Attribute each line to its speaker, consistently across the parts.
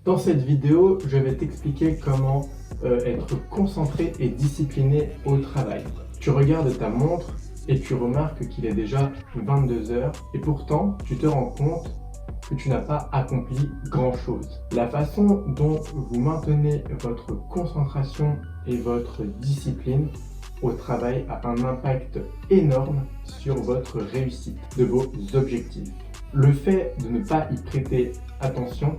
Speaker 1: Dans cette vidéo, je vais t'expliquer comment être concentré et discipliné au travail. Tu regardes ta montre et tu remarques qu'il est déjà 22 heures et pourtant tu te rends compte que tu n'as pas accompli grand-chose. La façon dont vous maintenez votre concentration et votre discipline au travail a un impact énorme sur votre réussite de vos objectifs. Le fait de ne pas y prêter attention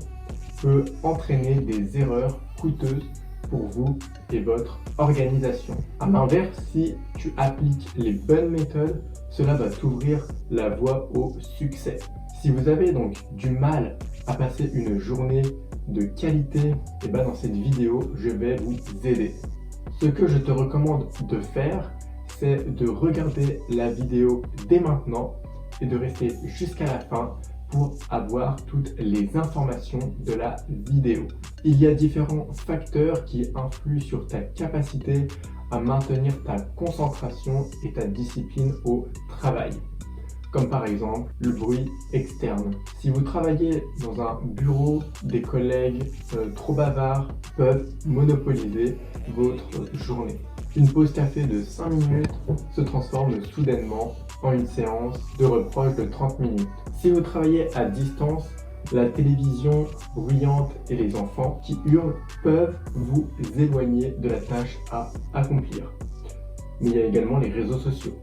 Speaker 1: peut entraîner des erreurs coûteuses pour vous et votre organisation. À l'inverse, si tu appliques les bonnes méthodes, cela va t'ouvrir la voie au succès. Si vous avez donc du mal à passer une journée de qualité, et dans cette vidéo, je vais vous aider. Ce que je te recommande de faire, c'est de regarder la vidéo dès maintenant et de rester jusqu'à la fin pour avoir toutes les informations de la vidéo. Il y a différents facteurs qui influent sur ta capacité à maintenir ta concentration et ta discipline au travail, comme par exemple le bruit externe. Si vous travaillez dans un bureau, des collègues trop bavards peuvent monopoliser votre journée. Une pause café de 5 minutes se transforme soudainement en une séance de reproche de 30 minutes. Si vous travaillez à distance, la télévision bruyante et les enfants qui hurlent peuvent vous éloigner de la tâche à accomplir. Mais il y a également les réseaux sociaux.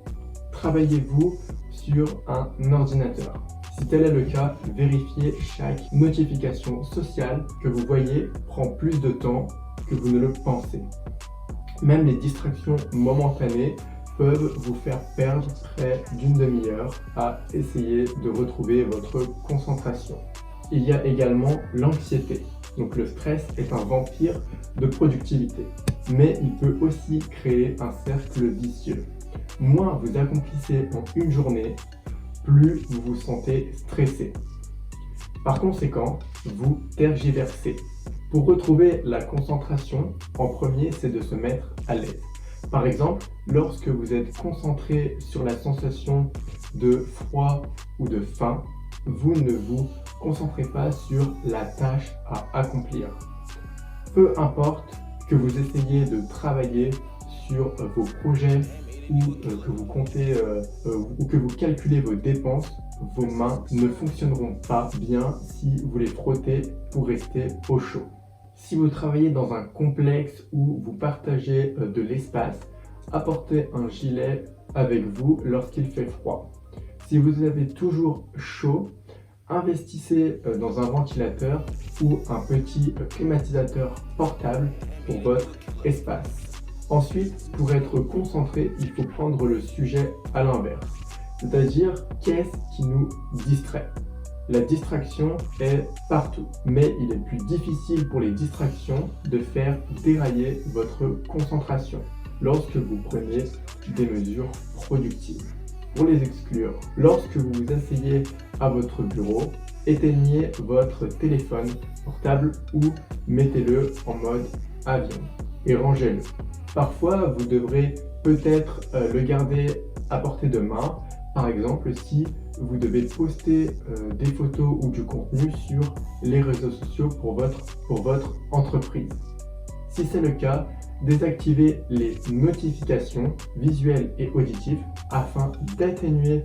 Speaker 1: Travaillez-vous sur un ordinateur? Si tel est le cas, vérifiez chaque notification sociale que vous voyez prend plus de temps que vous ne le pensez. Même les distractions momentanées peuvent vous faire perdre près d'une demi-heure à essayer de retrouver votre concentration. Il y a également l'anxiété. Donc le stress est un vampire de productivité, mais il peut aussi créer un cercle vicieux. Moins vous accomplissez en une journée, plus vous vous sentez stressé. Par conséquent, vous tergiversez. Pour retrouver la concentration, en premier, c'est de se mettre à l'aise. Par exemple, lorsque vous êtes concentré sur la sensation de froid ou de faim, vous ne vous concentrez pas sur la tâche à accomplir. Peu importe que vous essayez de travailler sur vos projets ou que vous comptez ou que vous calculez vos dépenses, vos mains ne fonctionneront pas bien si vous les frottez pour rester au chaud. Si vous travaillez dans un complexe où vous partagez de l'espace, apportez un gilet avec vous lorsqu'il fait froid. Si vous avez toujours chaud, investissez dans un ventilateur ou un petit climatisateur portable pour votre espace. Ensuite, pour être concentré, il faut prendre le sujet à l'inverse, c'est-à-dire qu'est-ce qui nous distrait. La distraction est partout, mais il est plus difficile pour les distractions de faire dérailler votre concentration lorsque vous prenez des mesures productives. Pour les exclure, lorsque vous vous asseyez à votre bureau, éteignez votre téléphone portable ou mettez-le en mode avion et rangez-le. Parfois, vous devrez peut-être le garder à portée de main. Par exemple, si vous devez poster des photos ou du contenu sur les réseaux sociaux pour votre entreprise. Si c'est le cas, désactivez les notifications visuelles et auditives afin d'atténuer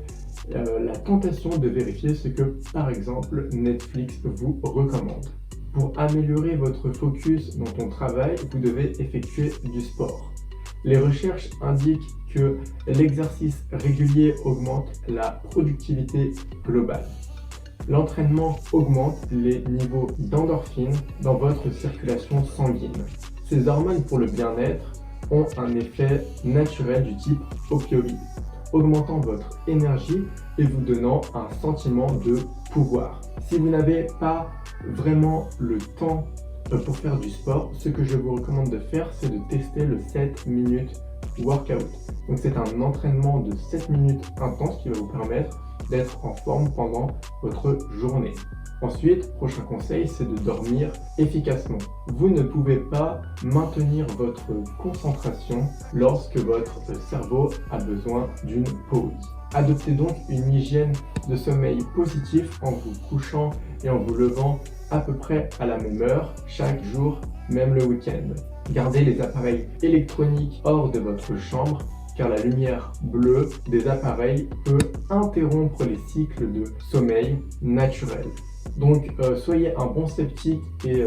Speaker 1: la tentation de vérifier ce que, par exemple, Netflix vous recommande. Pour améliorer votre focus dans ton travail, vous devez effectuer du sport. Les recherches indiquent que l'exercice régulier augmente la productivité globale. L'entraînement augmente les niveaux d'endorphines dans votre circulation sanguine. Ces hormones pour le bien-être ont un effet naturel du type opioïde, augmentant votre énergie et vous donnant un sentiment de pouvoir. Si vous n'avez pas vraiment le temps pour faire du sport, ce que je vous recommande de faire, c'est de tester le 7 minutes workout. Donc c'est un entraînement de 7 minutes intense qui va vous permettre d'être en forme pendant votre journée. Ensuite, prochain conseil, c'est de dormir efficacement. Vous ne pouvez pas maintenir votre concentration lorsque votre cerveau a besoin d'une pause. Adoptez donc une hygiène de sommeil positif en vous couchant et en vous levant à peu près à la même heure, chaque jour, même le week-end. Gardez les appareils électroniques hors de votre chambre car la lumière bleue des appareils peut interrompre les cycles de sommeil naturels. Donc soyez un bon sceptique et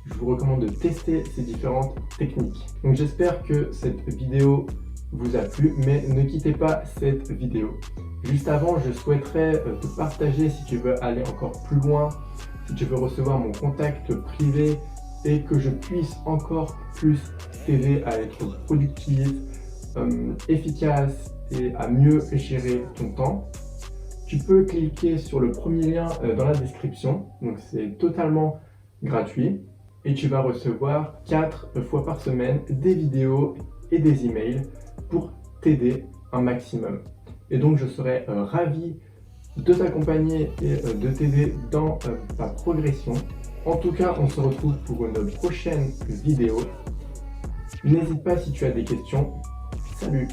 Speaker 1: je vous recommande de tester ces différentes techniques. Donc j'espère que cette vidéo vous a plu, mais ne quittez pas cette vidéo. Juste avant, je souhaiterais te partager, si tu veux aller encore plus loin, si tu veux recevoir mon contact privé et que je puisse encore plus t'aider à être productif, efficace et à mieux gérer ton temps, tu peux cliquer sur le premier lien dans la description. Donc c'est totalement gratuit et tu vas recevoir 4 fois par semaine des vidéos et des emails pour t'aider un maximum. Et donc je serai ravi de t'accompagner et de t'aider dans ta progression. En tout cas, on se retrouve pour une prochaine vidéo. N'hésite pas si tu as des questions. Salut!